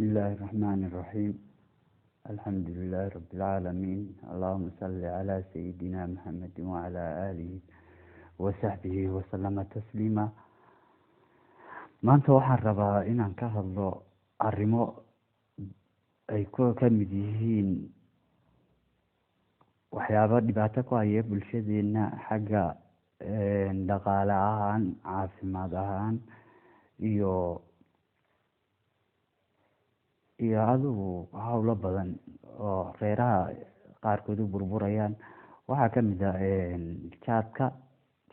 بسم الله الرحمن الرحيم. الحمد لله رب العالمين. اللهم صل على سيدنا محمد وعلى آله وصحبه وسلم تسليما. maanta waxaan rabaa inaan ka hadlo arrimo ay ka mid yihiin waxyaabo dhibaato ku haya bulshadeena xagga dhaqaale ahaan, caafimaad ahaan iyo adigu hawlo badan oo reeraha qaarkood u burburayaan. waxaa ka mid ah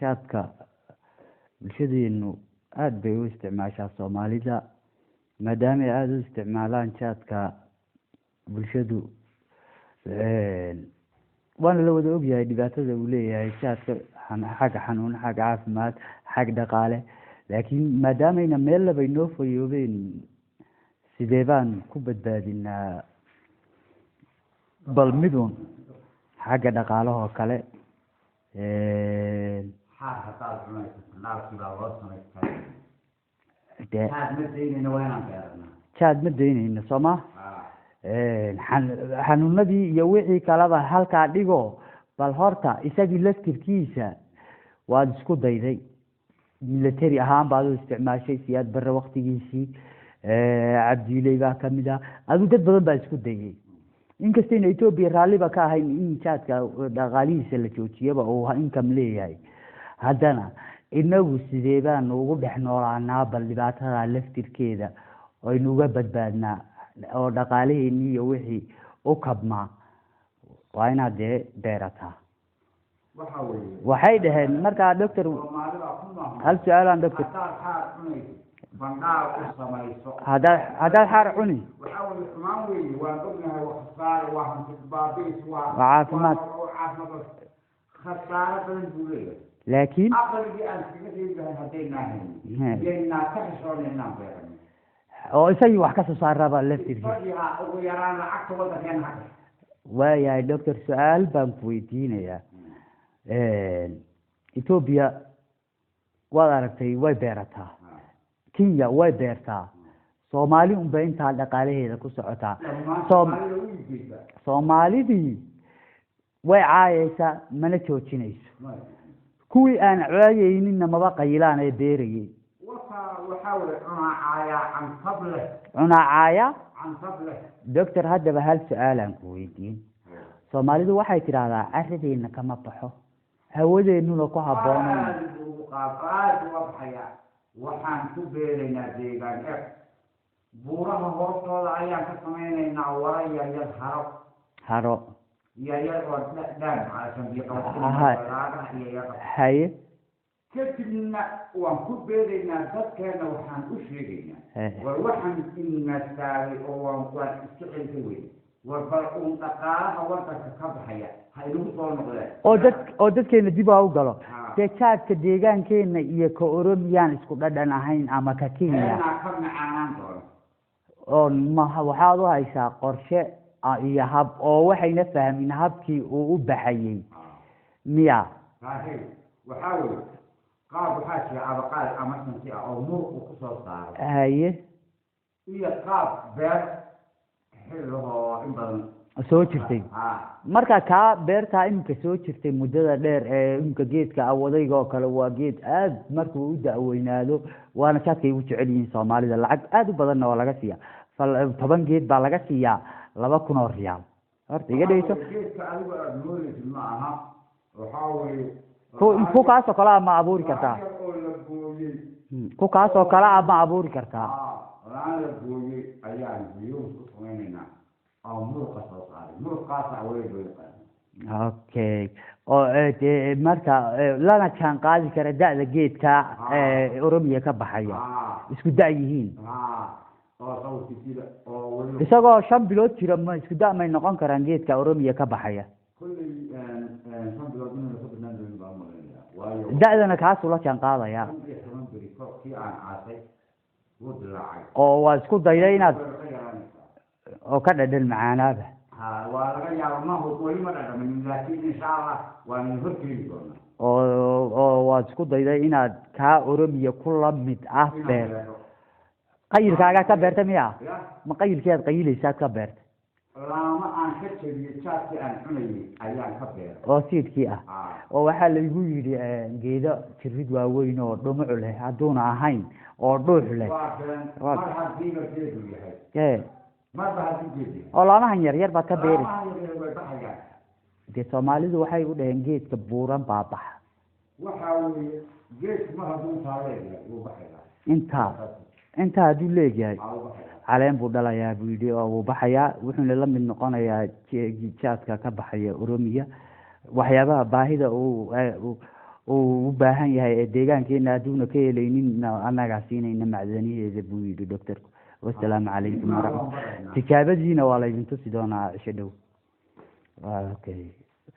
jaadka bulshadeenu aad bay u isticmaashaa Soomaalida, maadaama ay aad u isticmaalaan jaadka bulshadu waana la wada ogyahay dhibaatada uu leeyahay jaadka xagga xanuun, xagga caafimaad, xagga dhaqaale. laakiin maadaama ayna meel laba inoo fayoobeen, sidee baan ku badbaadinaa bal midun xagga dhaqaalaha oo kale jaad ma daynayno sooma xanuunadii iyo wixii kaleba halkaa dhigo. bal horta isagii laftirkiisa waad isku dayday, military ahaan baad u isticmaashay Siyaad Barre waqtigiisii, Cabdiiley baa ka mid ah, adigu dad badan baa isku dayay. inkastayna Ethiopia raalliba ka ahayn in jaadka dhaqaalihiisa la joojiyaba oo income leeyahay, haddana inagu sidee baan ugu dhex noolaanaa bal dhibaatada laftirkeeda aynu uga badbaadnaa oo dhaqaalaheeni iyo wixii u kabmaa. waa inaad dee beerataa. waxay dhaheen markaa doctor, hal su-aalaan doctor, haddaad xaar cuni waa caafimaad, laakiin oo isagii wax ka soo saaraba laftirkiisa. waayahay doctor, su-aal baan ku weydiinayaa. Ethiopia waad aragtay way beerataa, Kenya way beertaa, Soomaali unba intaa dhaqaalaheeda ku socotaa. Soomaalidii way caayaysaa, mana joojinayso. kuwii aan caayayninna maba qayilaan ee beerayay. cunaa caaya doctor, haddaba hal su-aalaan ku weydiin. Soomaalidu waxay tidhaahdaa caradeena kama baxo, hawadeennuna ku habboonayn. waxaan ku beeraynaa deegaan buuraha hoostooda ayaan ka samaynaynaa wara yaryar haro yaryar oo dhaan haye kadibna waan ku beeraynaa. dadkeena waxaan u sheegaynaa war waxaan inastaagay oo waan iska celka weyn, war bal uun dhaqaalaha wadanka ka baxaya ha inagu soo noqdeen oo dadkeena dib u galo. dee jaadka deegaankeena iyo ka Oromiyaan isku dhadhan ahayn ama ka Kenya ka macaanaan doono. oo waxaad u haysaa qorshe iyo hab oo waxayna fahmin habkii uu u baxayay miya? waxaa weeye qaab waxaa jira abaqaal ama santi ah oo muruqu ku soo saaro, haye iyo qaab beer xilligoo in badan soo jirtay. marka kaa beertaa iminka soo jirtay muddada dheer ee iminka geedka awadayga oo kale waa geed aad markuu u da-weynaado, waana jaadkay ugu jecel yihiin Soomaalida. lacag aad u badanna waa laga siiyaa. 10 geed baa laga siiyaa 2,000 oo riyaal. horta iga dhigayso geedka adigu aad moodaysid ma aha. waxaa weeye ku kaasoo kale ma abuuri kartaa, ku kaasoo kale ma abuuri kartaa. laan la gooyey ayaan biyuhu ku samaynaynaa oo muruqa soo saaray. muruqaas awey loo yaqaan. okay, oo marka lana jaan qaadi kara da-da geedka Oromiya ka baxaya, isku da' yihiin. isagoo 5 bilood jira ma isku da' may noqon karaan geedka Oromiya ka baxaya? da-dana kaasuu la jaan qaadaya. oo waa isku dayday inaad oo ka dhadhan macaanaaba. waa laga yaabaa ma weli ma dhadhamin, laakiin insha Allah waan horkeeni doonaa. oo waad isku dayday inaad kaa Oromiya ku la mid ah beer qayilkaaga ka beerta miya ya ma qayilkeed qayileysaad ka beerta laama aan ka jabiyo jaadkii aan cunayay ayaan ka beeray oo siidkii ah oo waxaa laygu yidhi geedo jirid waaweyn oo dhumuc leh hadduuna ahayn oo dhuux leh waa been mar haddiiba geedu yahay marba haddii geed yahay oo laamahan yar yar baad ka beeri laamahan yar way baxayaan dee soomaalidu waxay u dhaheen geedka buuran baa baxa waxaa weeye geedku mar hadduu intaa leeyahay wuu baxayaa intaa hadduu leegyahay caleen buu dhalayaa buu yidhi oo wuu baxayaa wuxuuna la mid noqonayaa jaadka ka baxaya oromiya waxyaabaha baahida uu u baahan yahay ee deegaankeena hadduuna ka helaynin annagaa siinayna macdaniyeeda buu yidhi doctorku wasalaamu calaykum waraxmat tijaabadiina waa laydin tusi doonaa cisho dhow okay